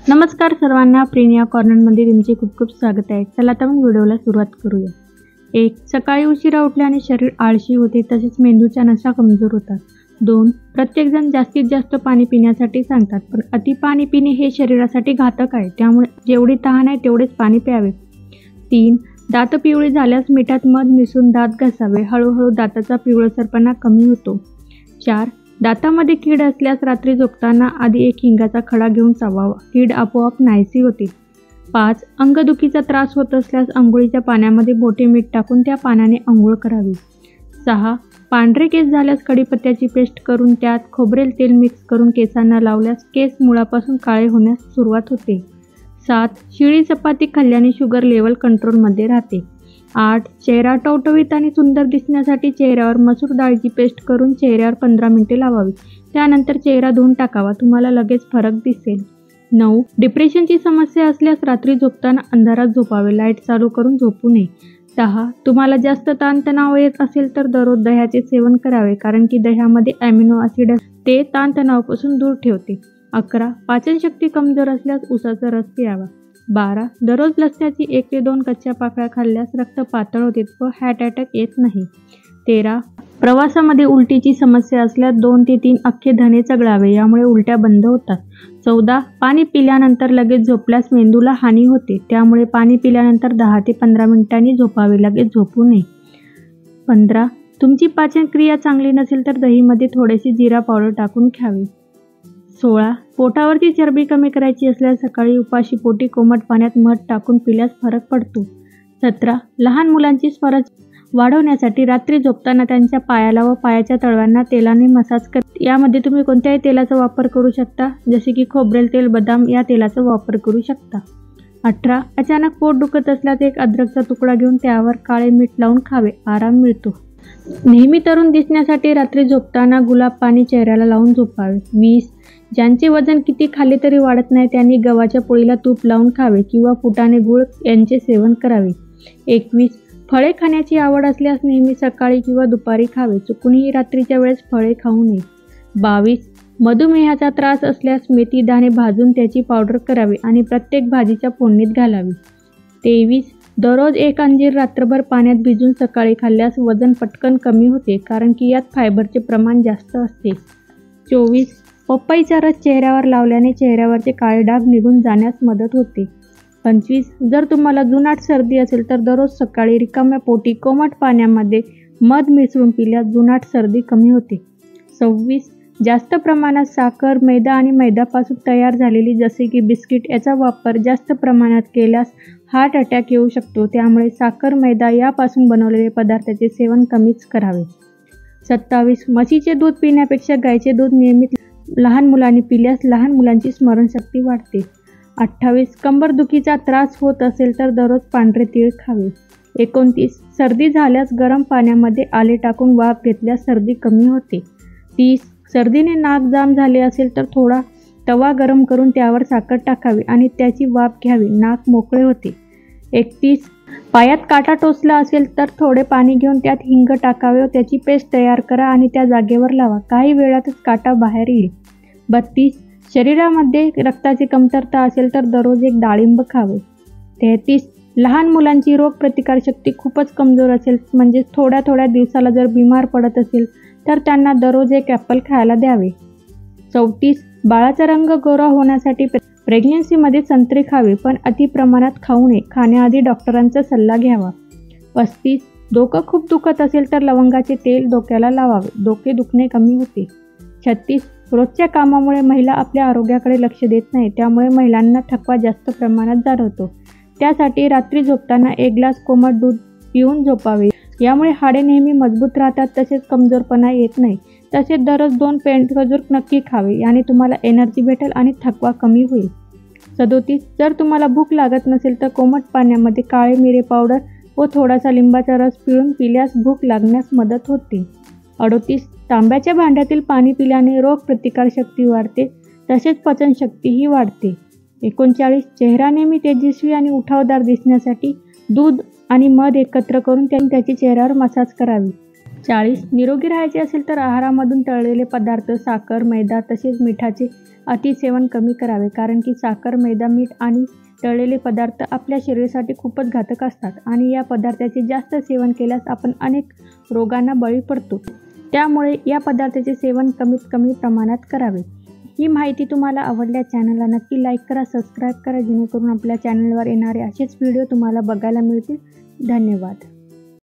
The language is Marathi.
नमस्कार सर्वांना, प्रेनिया कॉर्नरमध्ये तुमचे खूप खूप स्वागत आहे. चला आता मग व्हिडिओला सुरुवात करूया. 1. सकाळी उशिरा उठल्याने शरीर आळशी होते, तसेच मेंदूच्या नसा कमजोर होतात. 2. प्रत्येकजण जास्तीत जास्त पाणी पिण्यासाठी सांगतात, पण अति पाणी पिणे हे शरीरासाठी घातक आहे, त्यामुळे जेवढी तहान आहे तेवढेच पाणी प्यावे. 3. दात पिवळी झाल्यास मिठात मध मिसळून दात घासावे, हळूहळू दाताचा पिवळसरपणा कमी होतो. 4. दातामध्ये कीड असल्यास रात्री झोपताना आधी एक हिंगाचा खडा घेऊन चावावा, कीड आपोआप नाहीशी होते. 5. अंगदुखीचा त्रास होत असल्यास अंघोळीच्या पाण्यामध्ये बोटे मीठ टाकून त्या पाण्याने अंघोळ करावी. 6. पांढरे केस झाल्यास कढीपत्त्याची पेस्ट करून त्यात खोबरेल तेल मिक्स करून केसांना लावल्यास केस मुळापासून काळे होण्यास सुरुवात होते. 7. शिळी चपाती खाल्ल्याने शुगर लेवल कंट्रोलमध्ये राहते. 8. चेहरा टवटवीत आणि सुंदर दिसण्यासाठी चेहऱ्यावर मसूर डाळीची पेस्ट करून चेहऱ्यावर 15 मिनिटे लावावी, त्यानंतर चेहरा धुवून टाकावा, तुम्हाला लगेच फरक दिसेल. 9. डिप्रेशनची समस्या असल्यास रात्री झोपताना अंधारात झोपावे, लाईट चालू करून झोपू नये. 10. तुम्हाला जास्त ताणतणाव येत असेल तर दररोज दह्याचे सेवन करावे, कारण की दह्यामध्ये ॲमिनो ॲसिड ते ताणतणावापासून दूर ठेवते. 11. पाचनशक्ती कमजोर असल्यास उसाचा रस प्यावा. 12. दररोज लसण्याची 1 ते 2 कच्च्या पाकळ्या खाल्ल्यास रक्त पातळ होते व हार्ट अटॅक येत नाही. 13. प्रवासामध्ये उलटीची समस्या असल्यास 2 ते 3 अख्खे धणे चघळावे, यामुळे उलट्या बंद होतात. 14. पाणी पिल्यानंतर लगेच झोपल्यास मेंदूला हानी होते, त्यामुळे पाणी पिल्यानंतर 10 ते 15 मिनिटांनी झोपावे, लगेच झोपू नये. 15. तुमची पाचनक्रिया चांगली नसेल तर दहीमध्ये थोडीशी जिरा पावडर टाकून खावी. 16. पोटावरची चरबी कमी करायची असल्यास सकाळी उपाशी पोटी कोमट पाण्यात मध टाकून पिल्यास फरक पडतो. 17. लहान मुलांची स्मरण वाढवण्यासाठी रात्री झोपताना त्यांच्या पायाला व पायाच्या तळव्यांना तेलाने मसाज कर. यामध्ये तुम्ही कोणत्याही तेलाचा वापर करू शकता, जसे की खोबरेल तेल, बदाम या तेलाचा वापर करू शकता. 18. अचानक पोट दुखत असल्यास एक अद्रकचा तुकडा घेऊन त्यावर काळे मीठ लावून खावे, आराम मिळतो. नेहमी तरुण दिसण्यासाठी रात्री झोपताना गुलाब पाणी चेहऱ्याला लावून झोपावे. 20. ज्यांचे वजन किती खाल्ले तरी वाढत नाही त्यांनी गव्हाच्या पोळीला तूप लावून खावे किंवा फुटाणे गुळ यांचे सेवन करावे. 21. फळे खाण्याची आवड असल्यास नेहमी सकाळी किंवा दुपारी खावे, चुकूनही रात्रीच्या वेळेस फळे खाऊ नये. 22. मधुमेहाचा त्रास असल्यास मेथी दाणे भाजून त्याची पावडर करावी आणि प्रत्येक भाजीच्या फोडणीत घालावी. 23. दररोज एक अंजीर रात्रभर पाण्यात भिजून सकाळी खाल्ल्यास वजन पटकन कमी होते, कारण की यात फायबरचे प्रमाण जास्त असते. 24. पपईचा रस चेहऱ्यावर लावल्याने चेहऱ्यावरचे काळे डाग निघून जाण्यास मदत होते. 25. जर तुम्हाला जुनाट सर्दी असेल तर दररोज सकाळी रिकाम्या पोटी कोमट पाण्यामध्ये मध मिसळून पिल्यास जुनाट सर्दी कमी होते. 26. जास्त प्रमाणात साखर, मैदा आणि मैद्यापासून तयार झालेली जसे की बिस्किट याचा वापर जास्त प्रमाणात केल्यास हार्ट अटॅक येऊ शकतो, त्यामुळे साखर, मैदा यापासून बनवलेले पदार्थाचे सेवन कमीच करावे. 27. म्हशीचे दूध पिण्यापेक्षा गायीचे दूध नियमित लहान मुलांनी पिल्यास लहान मुलांची स्मरणशक्ती वाढते. 28. कंबरदुखीचा त्रास होत असेल तर दररोज पांढरे तीळ खावे. 29. सर्दी झाल्यास गरम पाण्यामध्ये आले टाकून वाफ घेतल्यास सर्दी कमी होते. 30. सर्दीने नाक जाम झाले असेल तर थोडा तवा गरम करून त्यावर साखर टाकावी आणि त्याची वाफ घ्यावी, नाक मोकळे होते. 31. पायात काटा टोचला असेल तर थोडे पाणी घेऊन त्यात हिंग टाकावे व त्याची पेस्ट तयार करा आणि त्या जागेवर लावा, काही वेळातच काटा बाहेर येईल. 32. शरीरामध्ये रक्ताची कमतरता असेल तर दररोज एक डाळिंब खावे. 33. लहान मुलांची रोगप्रतिकारशक्ती खूपच कमजोर असेल, म्हणजे थोड्या थोड्या दिवसाला जर बिमार पडत असेल तर त्यांना दररोज एक ॲपल खायला द्यावे. 34. बाळाचा रंग गोरा होण्यासाठी प्रेग्नन्सीमध्ये संत्री खावी, पण अति प्रमाणात खाऊ नये, खाण्याआधी डॉक्टरांचा सल्ला घ्यावा. 35. डोकं खूप दुखत असेल तर लवंगाचे तेल डोक्याला लावावे, डोके दुखणे कमी होते. 36. रोजच्या कामामुळे महिला आपल्या आरोग्याकडे लक्ष देत नाही, त्यामुळे महिलांना थकवा जास्त प्रमाणात जाणवतो, त्यासाठी रात्री झोपताना 1 ग्लास कोमट दूध पिऊन झोपावे, यामुळे हाडे नेहमी मजबूत राहतात, तसेच कमजोरपणा येत नाही. तसेच दररोज 2 पेंड खजूर नक्की खावे, याने तुम्हाला एनर्जी भेटेल आणि थकवा कमी होईल. 37. जर तुम्हाला भूक लागत नसेल तर कोमट पाण्यामध्ये काळे मिरे पावडर व थोडासा लिंबाचा रस पिळून पिल्यास भूक लागण्यास मदत होते. 38. तांब्याच्या भांड्यातील पाणी पिल्याने रोगप्रतिकारशक्ती वाढते, तसेच पचनशक्तीही वाढते. 39. चेहरा नेहमी तेजस्वी आणि उठावदार दिसण्यासाठी दूध आणि मध एकत्र करून त्याची चेहऱ्यावर मसाज करावी. 40. निरोगी राहायचे असेल तर आहारामधून तळलेले पदार्थ, साखर, मैदा तसेच मिठाचे अतिसेवन कमी करावे, कारण की साखर, मैदा, मीठ आणि तळलेले पदार्थ आपल्या शरीरासाठी खूपच घातक असतात आणि या पदार्थाचे जास्त सेवन केल्यास आपण अनेक रोगांना बळी पडतो. त्यामुळे या पदार्थाचे सेवन कमीत कमी प्रमाणात करावे. ही माहिती तुम्हाला आवडल्यास चॅनलला नक्की लाईक करा, सबस्क्राईब करा, जेणेकरून आपल्या चॅनलवर येणारे असेच व्हिडिओ तुम्हाला बघायला मिळतील. धन्यवाद.